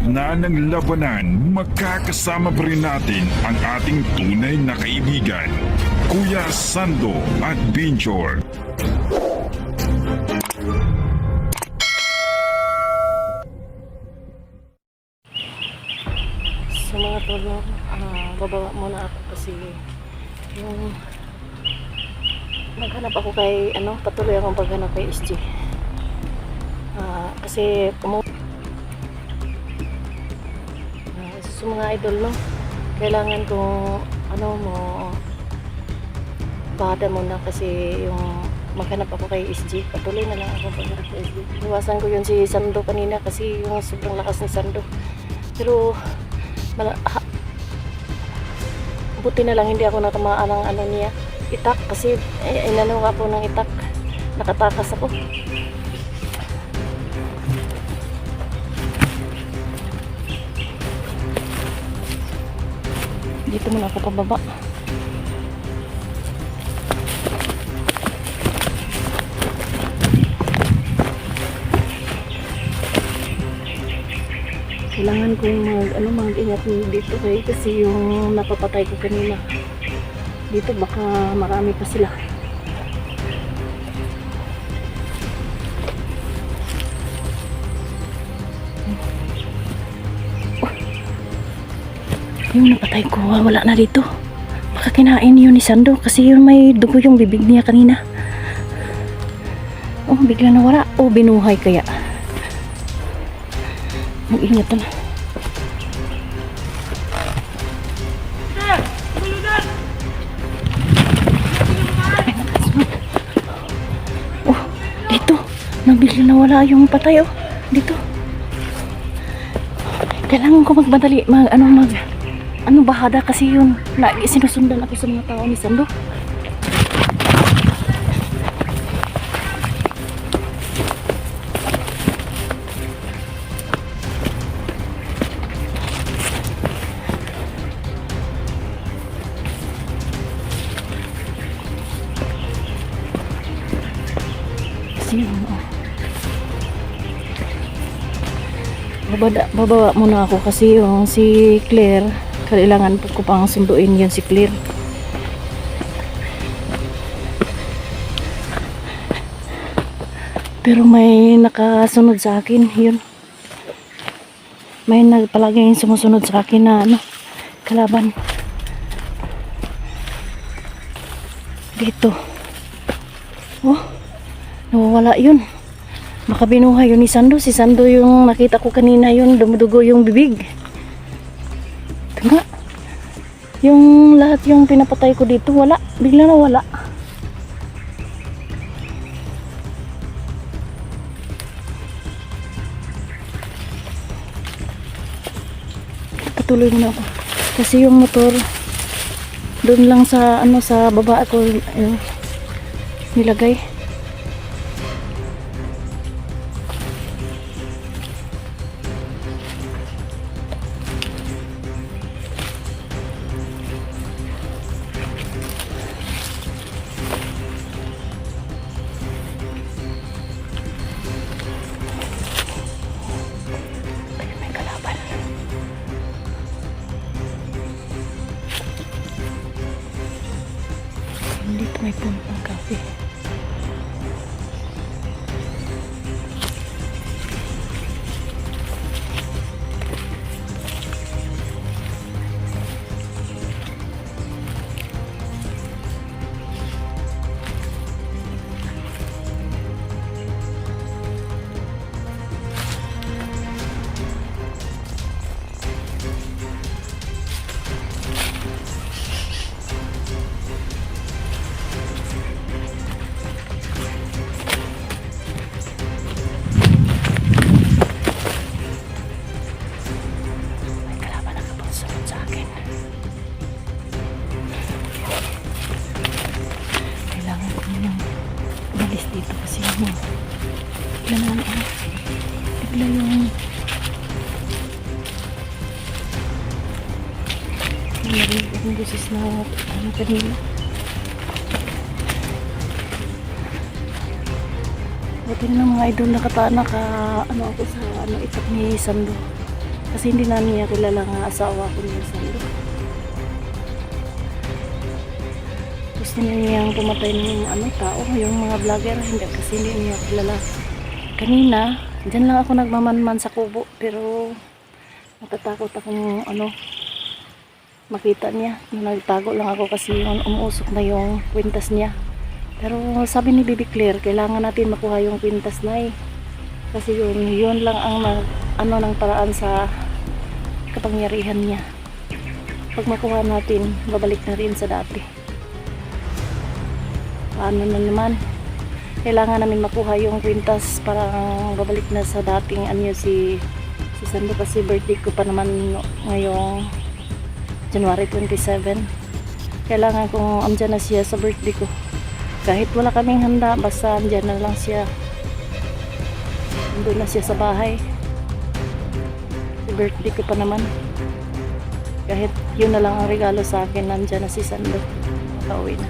gitna ng labanan, magkakasama pa rin natin ang ating tunay na kaibigan, Kuya Sando at Binjor. Sa mga tolo, babawa muna ako kasi yung naghanap ako kay, patuloy akong paghanap kay SG. Kasi sa mga idol, no, kailangan kong bada muna kasi yung maghanap ako kay SG, patuloy na lang ako paghanap kay SG. Iwasan ko yun si Sando kanina kasi yung sobrang lakas ni Sando, pero buti na lang hindi ako natamaan ng niya itak kasi inano ako ng itak, nakatakas ako. Dito muna ako pababa. Kailangan kong mag-ingat dito kasi yung napapatay ko kanina dito baka marami pa sila. Yung napatay ko wala na dito, baka kinain yun ni Sando kasi yun may dugo yung bibig niya kanina. Bigla na wala binuhay kaya. Mag-ingat na. Dito. Nabigla na wala yung patay, dito. Kailangan ko magbadali, bahada kasi yun. Lagi sinusundan ako sa mga tao ni Sando. Babawa muna ako kasi yung si Claire, kailangan ko pang sunduin yan si Claire. Pero may nakasunod sa akin yun. May palaging sumusunod sa akin na kalaban. Dito. Nawawala yun. Baka binuhay yun ni Sando. Si Sando yung nakita ko kanina yun. Dumudugo yung bibig. Ito nga. Yung lahat yung pinapatay ko dito, wala. Bigla na wala. Patuloy muna ako. Kasi yung motor, doon lang sa, sa baba ako nilagay. Dito may puno ng kape. Bigla yung narinig akong busis na kanina. Buti na mga idol nakatana ka ako sa itak ni Sando. Kasi hindi na niya kilala nga asawa ko ni Sando. Gusto niyang pumatay ng tao, yung mga vlogger, hindi kasi hindi niya kilala. Kanina, dyan lang ako nagmamanman sa kubo, pero natatakot akong makita niya. Nagtago lang ako kasi yung umuusok na yung kwintas niya. Pero sabi ni Bibi Claire, kailangan natin makuha yung kwintas na kasi yun lang ang ng paraan sa kapangyarihan niya. Pag makuha natin, babalik na rin sa dati. Paano na naman? Kailangan namin makuha yung kwintas para babalik na sa dating si Sando, kasi birthday ko pa naman ngayong January 27. Kailangan kong andyan na siya sa birthday ko. Kahit wala kaming handa, basta andyan na lang siya. Doon na siya sa bahay. Birthday ko pa naman. Kahit yun na lang ang regalo sa akin, nandyan na si Sando. Pauwi na.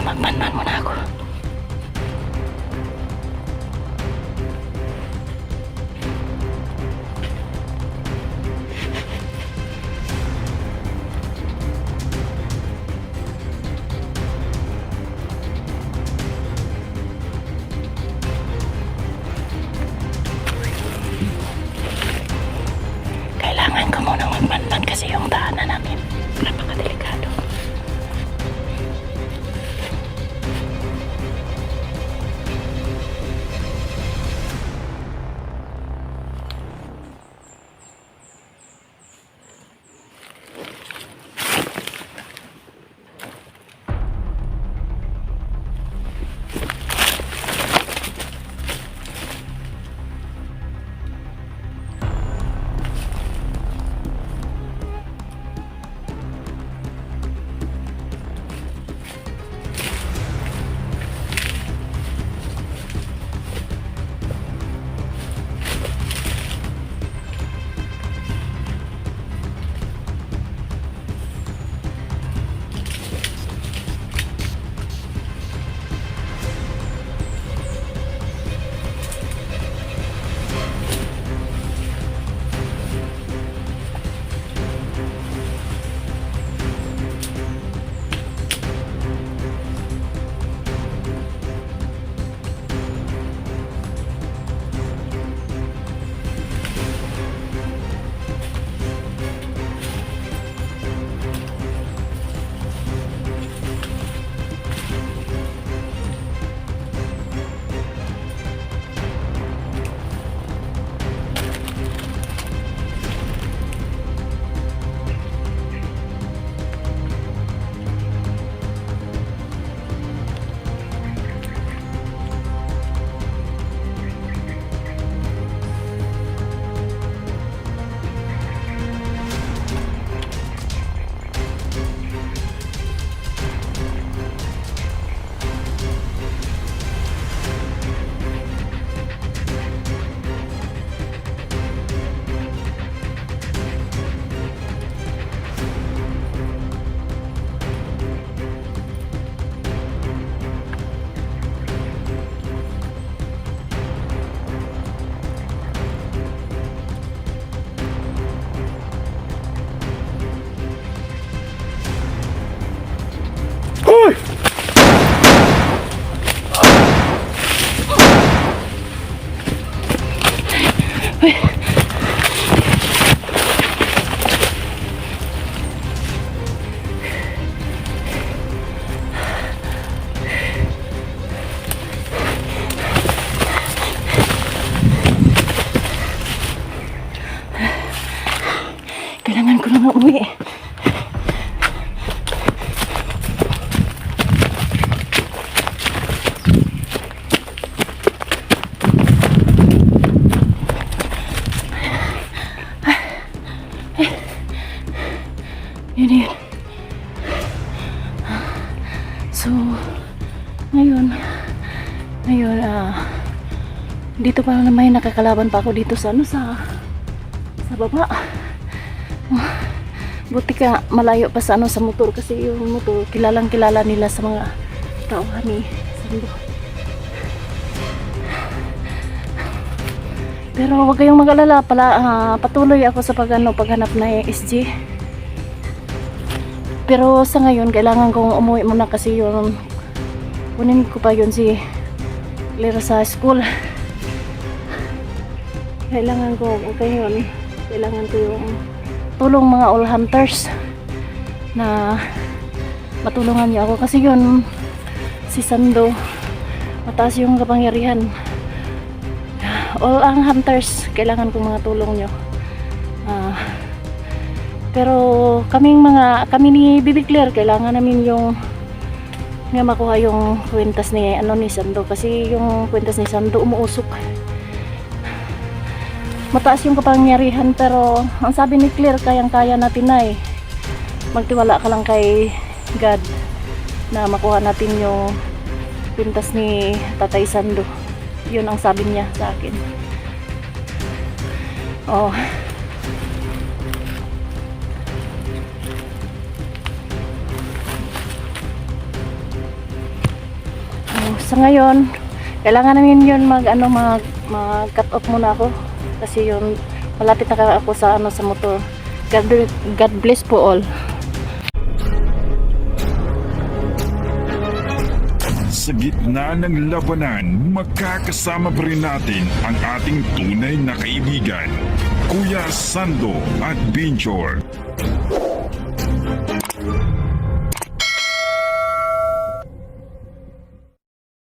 Magmanman muna ako. Kailangan ko munang magmanman kasi yung daanan namin napakadelikado. So, ngayon, dito pa na may nakakalaban pa ako dito sa ano, sa baba. Buti ka malayo pa sa ano, sa motor, kasi yung motor kilalang kilala nila sa mga tauhan ni Sando. Pero wag kayong mag-alala, patuloy ako sa paghanap na SG. Pero sa ngayon kailangan kong umuwi muna kasi yung kunin ko pa yun si Lera sa school. Kailangan ko yung tulong mga all hunters na matulungan niyo ako kasi yun si Sando mataas yung kapangyarihan. All ang hunters kailangan ko mga tulong niyo. Pero kami ni Bibi Claire kailangan namin yung nga makuha yung kwintas ni Sando kasi yung kwintas ni Sando umuusok. Mataas yung kapangyarihan pero ang sabi ni Claire kayang-kaya natin na magtiwala ka lang kay God na makuha natin yung pintas ni Tatay Sando. Yun ang sabi niya sa akin. Sa ngayon kailangan namin yun mag cut off muna ako kasi yun malapit na ako sa sa motor. God bless po all. Sa gitna ng labanan, magkakasama pa rin natin ang ating tunay na kaibigan, Kuya Sando at Binjor.